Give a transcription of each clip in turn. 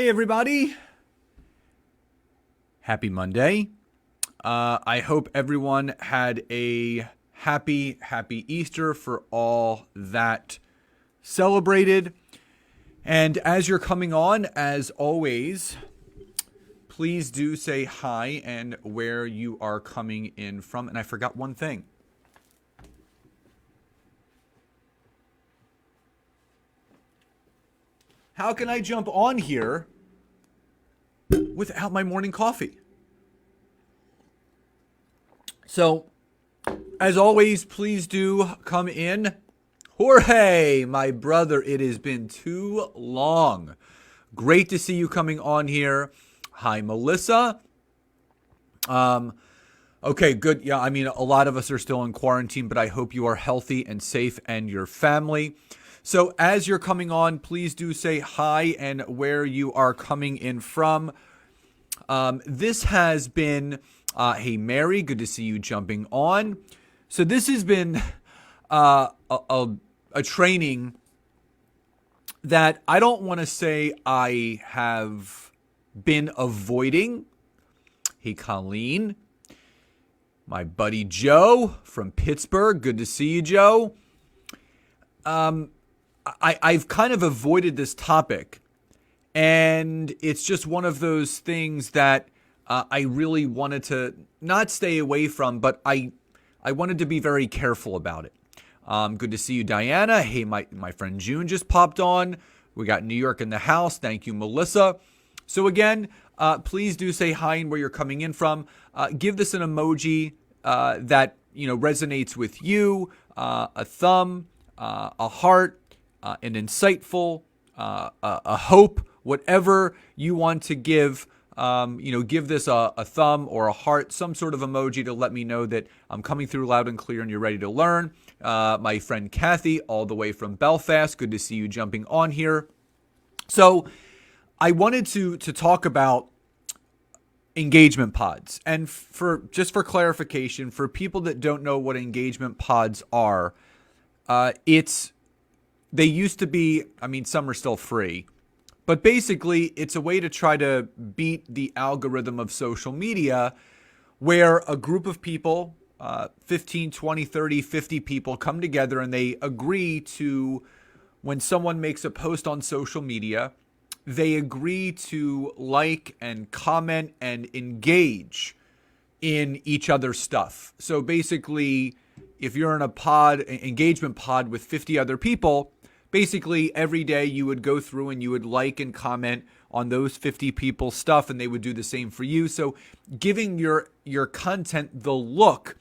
Hey everybody, happy Monday. I hope everyone had a happy Easter for all that celebrated. And as you're coming on, as always, please do say hi and where you are coming in from. And I forgot one thing. How can I jump on here without my morning coffee? So, as always, please do come in. Jorge, my brother, it has been too long. Great to see you coming on here. Hi, Melissa. Okay, good. Yeah, I mean, a lot of us are still in quarantine, but I hope you are healthy and safe and your family. So as you're coming on, please do say hi and where you are coming in from. This has been, hey, Mary, good to see you jumping on. So this has been a training that I don't want to say I have been avoiding. Hey, Colleen. My buddy Joe from Pittsburgh. Good to see you, Joe. I've kind of avoided this topic, and it's just one of those things that I really wanted to not stay away from, but I wanted to be very careful about it. Good to see you, Diana. Hey, my friend June just popped on. We got New York in the house. Thank you, Melissa. So again, please do say hi and where you're coming in from. Give this an emoji that resonates with you. A thumb, a heart. An insightful, a hope, whatever you want to give, give this a thumb or a heart, some sort of emoji to let me know that I'm coming through loud and clear and you're ready to learn. My friend Kathy, all the way from Belfast, good to see you jumping on here. So I wanted to talk about engagement pods. And for clarification, for people that don't know what engagement pods are, they used to be, some are still free, but basically it's a way to try to beat the algorithm of social media where a group of people, 15, 20, 30, 50 people come together and they agree to, when someone makes a post on social media, they agree to like and comment and engage in each other's stuff. So basically, if you're in an engagement pod with 50 other people, basically every day you would go through and you would like and comment on those 50 people's stuff, and they would do the same for you. So giving your content the look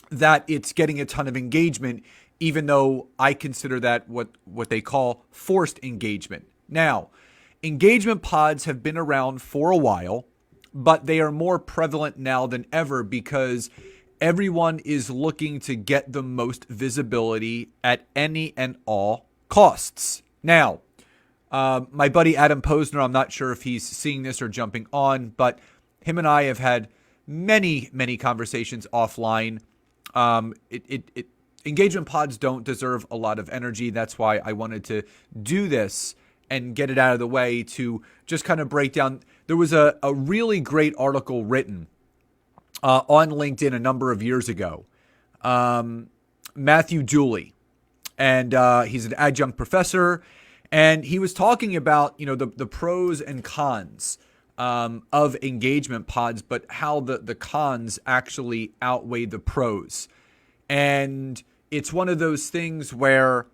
that it's getting a ton of engagement, even though I consider that what they call forced engagement. Now, engagement pods have been around for a while, but they are more prevalent now than ever because everyone is looking to get the most visibility at any and all costs. Now, my buddy Adam Posner, I'm not sure if he's seeing this or jumping on, but him and I have had many conversations offline. Engagement pods don't deserve a lot of energy. That's why I wanted to do this and get it out of the way to just kind of break down. There was a really great article written on LinkedIn a number of years ago. Matthew Dooley. And he's an adjunct professor, and he was talking about, the pros and cons of engagement pods, but how the cons actually outweigh the pros. And it's one of those things where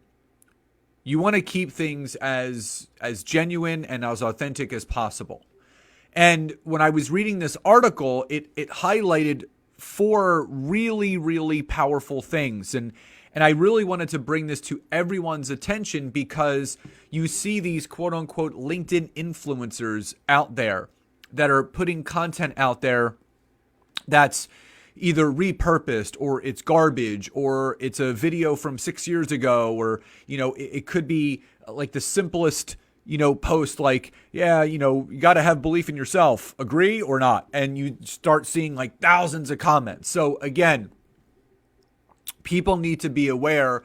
you want to keep things as genuine and as authentic as possible. And when I was reading this article, it highlighted 4 really powerful things. And I really wanted to bring this to everyone's attention because you see these quote unquote LinkedIn influencers out there that are putting content out there that's either repurposed or it's garbage or it's a video from 6 years ago, or, it could be like the simplest, post like, yeah, you got to have belief in yourself. Agree or not? And you start seeing like thousands of comments. So again, people need to be aware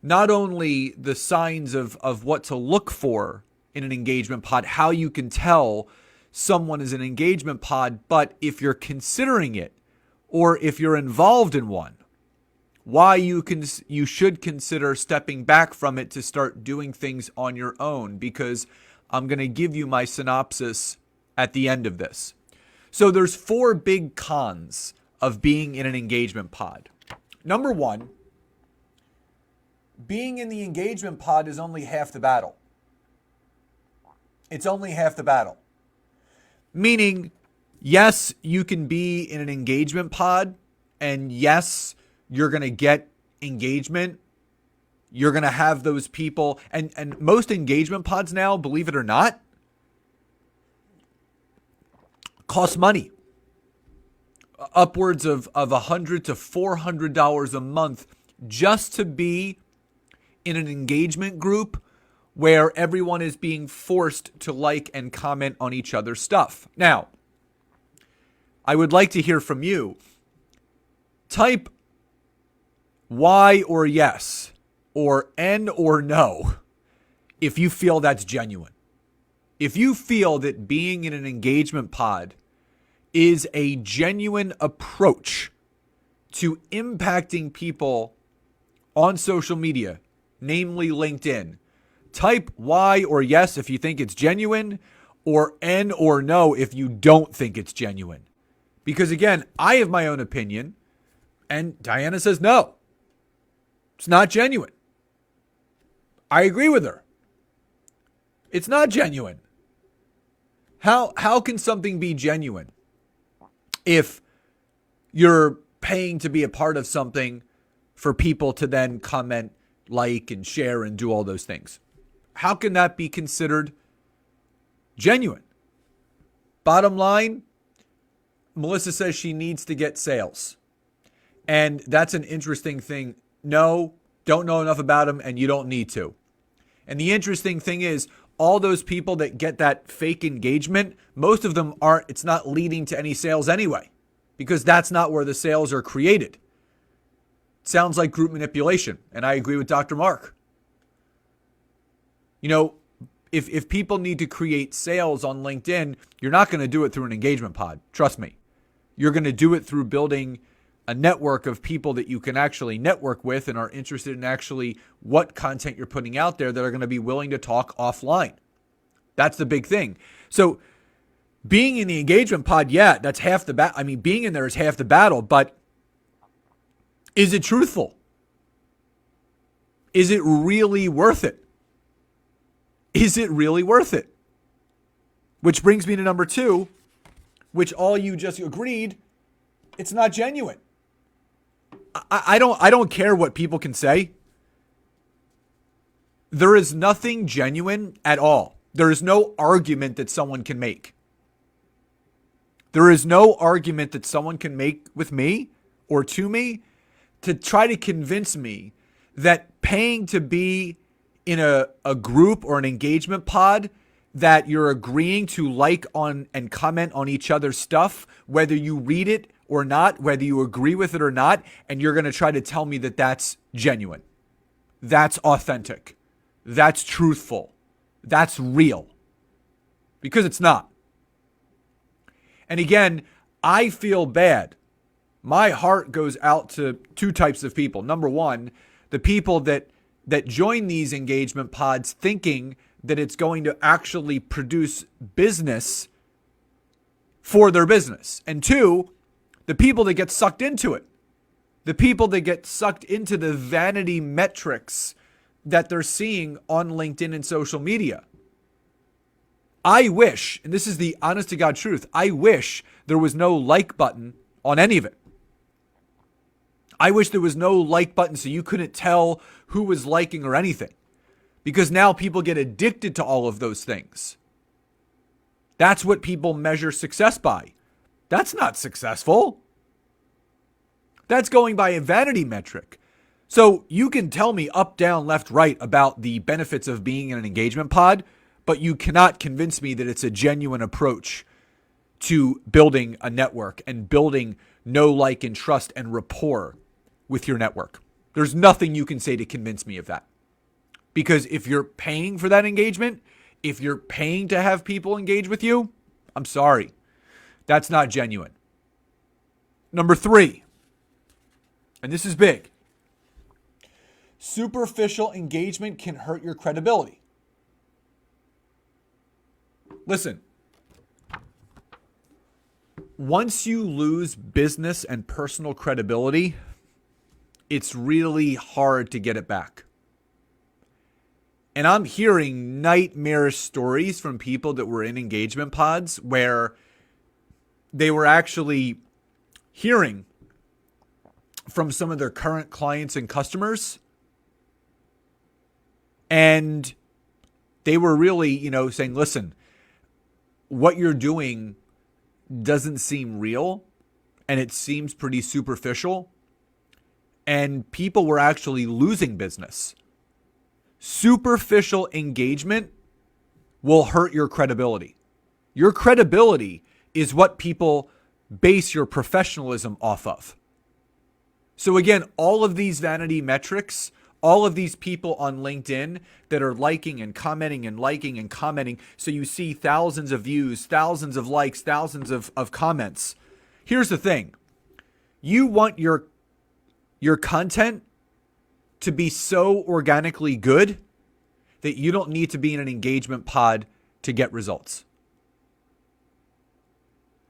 not only the signs of what to look for in an engagement pod, how you can tell someone is an engagement pod, but if you're considering it or if you're involved in one, why you should consider stepping back from it to start doing things on your own, because I'm going to give you my synopsis at the end of this. So there's 4 big cons of being in an engagement pod. Number 1, being in the engagement pod is only half the battle. It's only half the battle. Meaning, yes, you can be in an engagement pod, and yes, you're going to get engagement. You're going to have those people. And most engagement pods now, believe it or not, cost money. Upwards of $100 to $400 a month just to be in an engagement group where everyone is being forced to like and comment on each other's stuff. Now, I would like to hear from you. Type Y or yes, or N or no, if you feel that's genuine. If you feel that being in an engagement pod is a genuine approach to impacting people on social media, namely LinkedIn, type Y or yes if you think it's genuine, or N or no if you don't think it's genuine. Because again, I have my own opinion, and Diana says no. It's not genuine. I agree with her. It's not genuine. How can something be genuine if you're paying to be a part of something for people to then comment, like, and share and do all those things? How can that be considered genuine? Bottom line, Melissa says she needs to get sales. And that's an interesting thing. No, don't know enough about them, and you don't need to. And the interesting thing is, all those people that get that fake engagement, most of them aren't, it's not leading to any sales anyway, because that's not where the sales are created. It sounds like group manipulation, and I agree with Dr. Mark. You know, if people need to create sales on LinkedIn, you're not going to do it through an engagement pod. Trust me. You're going to do it through building a network of people that you can actually network with and are interested in actually what content you're putting out there that are going to be willing to talk offline. That's the big thing. So being in the engagement pod, yeah, that's half the battle. I mean, being in there is half the battle, but is it truthful? Is it really worth it? Is it really worth it? Which brings me to number 2, which all you just agreed, it's not genuine. I don't care what people can say. There is nothing genuine at all. There is no argument that someone can make. There is no argument that someone can make with me or to me to try to convince me that paying to be in a group or an engagement pod, that you're agreeing to like on and comment on each other's stuff, whether you read it or not, whether you agree with it or not, and you're going to try to tell me that that's genuine, that's authentic, that's truthful, that's real. Because it's not. And again, I feel bad. My heart goes out to 2 types of people. Number 1, the people that join these engagement pods thinking that it's going to actually produce business for their business. And 2, the people that get sucked into it. The people that get sucked into the vanity metrics that they're seeing on LinkedIn and social media. I wish, and this is the honest to God truth, I wish there was no like button on any of it. I wish there was no like button so you couldn't tell who was liking or anything. Because now people get addicted to all of those things. That's what people measure success by. That's not successful. That's going by a vanity metric. So you can tell me up, down, left, right about the benefits of being in an engagement pod, but you cannot convince me that it's a genuine approach to building a network and building know, like, and trust and rapport with your network. There's nothing you can say to convince me of that. Because if you're paying for that engagement, If you're paying to have people engage with you, I'm sorry. That's not genuine. Number 3, and this is big. Superficial engagement can hurt your credibility. Listen, once you lose business and personal credibility, it's really hard to get it back. And I'm hearing nightmarish stories from people that were in engagement pods where they were actually hearing from some of their current clients and customers, and they were really, saying, listen, what you're doing doesn't seem real and it seems pretty superficial. And people were actually losing business. Superficial engagement will hurt your credibility. Your credibility is what people base your professionalism off of. So again, all of these vanity metrics, all of these people on LinkedIn that are liking and commenting and liking and commenting, so you see thousands of views, thousands of likes, thousands of comments. Here's the thing. You want your content to be so organically good that you don't need to be in an engagement pod to get results.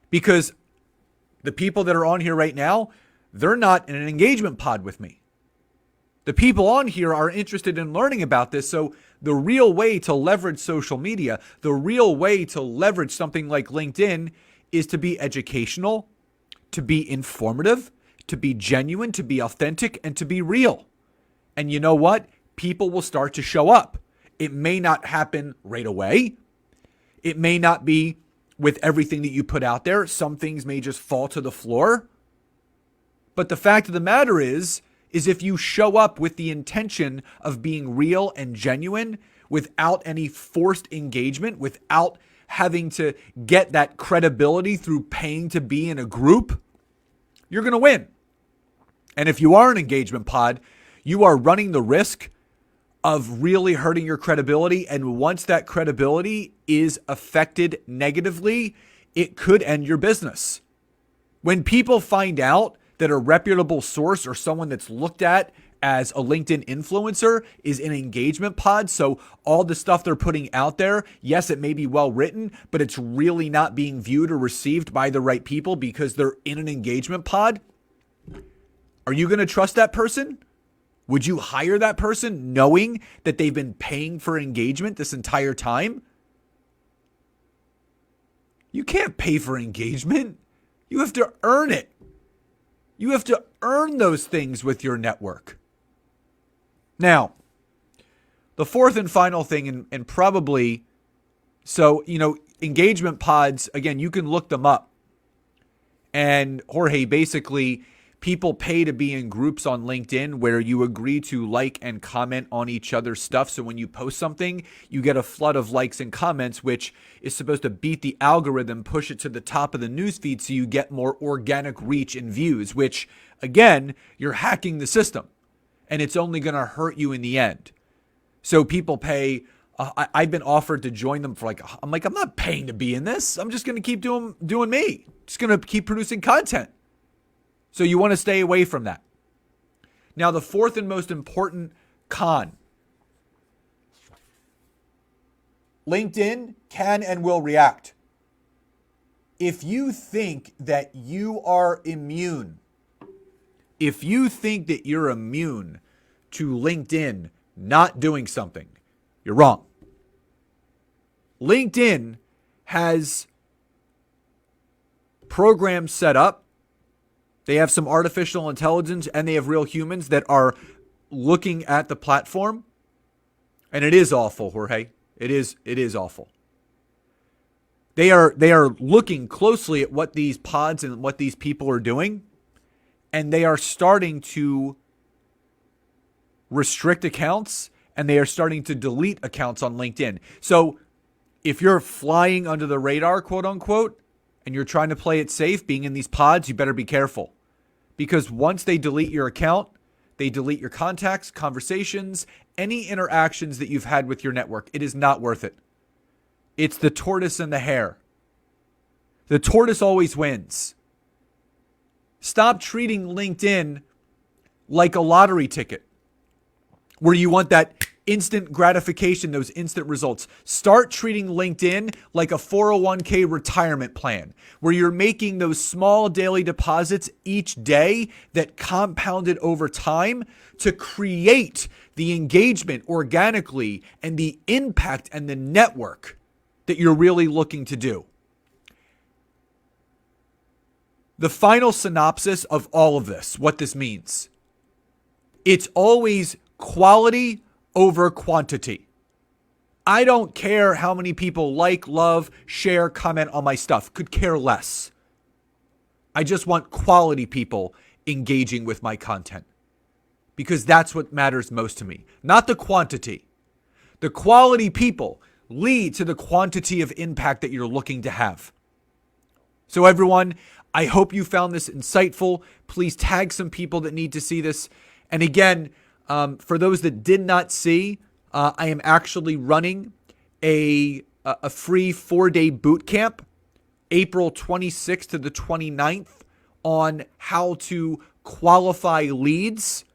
Because the people that are on here right now, they're not in an engagement pod with me. The people on here are interested in learning about this. So the real way to leverage social media, the real way to leverage something like LinkedIn is to be educational, to be informative, to be genuine, to be authentic, and to be real. And you know what? People will start to show up. It may not happen right away. It may not be with everything that you put out there. Some things may just fall to the floor. But the fact of the matter is if you show up with the intention of being real and genuine without any forced engagement, without having to get that credibility through paying to be in a group, you're going to win. And if you are an engagement pod, you are running the risk of really hurting your credibility. And once that credibility is affected negatively, it could end your business. When people find out that a reputable source or someone that's looked at as a LinkedIn influencer is in engagement pod, so all the stuff they're putting out there, yes, it may be well written, but it's really not being viewed or received by the right people because they're in an engagement pod. Are you going to trust that person? Would you hire that person knowing that they've been paying for engagement this entire time? You can't pay for engagement. You have to earn it. You have to earn those things with your network. Now, the fourth and final thing, and probably, engagement pods, again, you can look them up. And Jorge, basically, people pay to be in groups on LinkedIn where you agree to like and comment on each other's stuff. So when you post something, you get a flood of likes and comments, which is supposed to beat the algorithm, push it to the top of the newsfeed so you get more organic reach and views, which, again, you're hacking the system. And it's only going to hurt you in the end. So people pay. I've been offered to join them for I'm not paying to be in this. I'm just going to keep doing me. Just going to keep producing content. So you want to stay away from that. Now, the fourth and most important con. LinkedIn can and will react. If you think that you are immune, if you think that you're immune to LinkedIn not doing something, you're wrong. LinkedIn has programs set up. They have some artificial intelligence and they have real humans that are looking at the platform. And it is awful, Jorge. It is awful. They are looking closely at what these pods and what these people are doing. And they are starting to restrict accounts and they are starting to delete accounts on LinkedIn. So if you're flying under the radar, quote unquote, and you're trying to play it safe, being in these pods, you better be careful. Because once they delete your account, they delete your contacts, conversations, any interactions that you've had with your network. It is not worth it. It's the tortoise and the hare. The tortoise always wins. Stop treating LinkedIn like a lottery ticket where you want that instant gratification, those instant results. Start treating LinkedIn like a 401k retirement plan where you're making those small daily deposits each day that compounded over time to create the engagement organically and the impact and the network that you're really looking to do. The final synopsis of all of this, what this means, it's always quality over quantity. I don't care how many people like, love, share, comment on my stuff. Could care less. I just want quality people engaging with my content because that's what matters most to me, not the quantity. The quality people lead to the quantity of impact that you're looking to have. So everyone, I hope you found this insightful. Please tag some people that need to see this. And again, for those that did not see, I am actually running a free 4-day boot camp, April 26th to the 29th, on how to qualify leads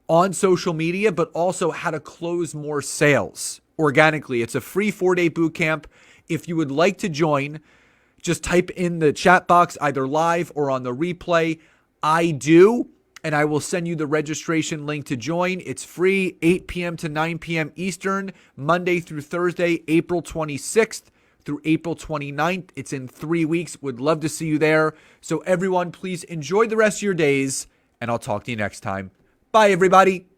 on social media, but also how to close more sales organically. It's a free 4-day boot camp. If you would like to join, just type in the chat box, either live or on the replay, I do, and I will send you the registration link to join. It's free, 8 p.m. to 9 p.m. Eastern, Monday through Thursday, April 26th through April 29th. It's in 3 weeks. Would love to see you there. So everyone, please enjoy the rest of your days, and I'll talk to you next time. Bye, everybody.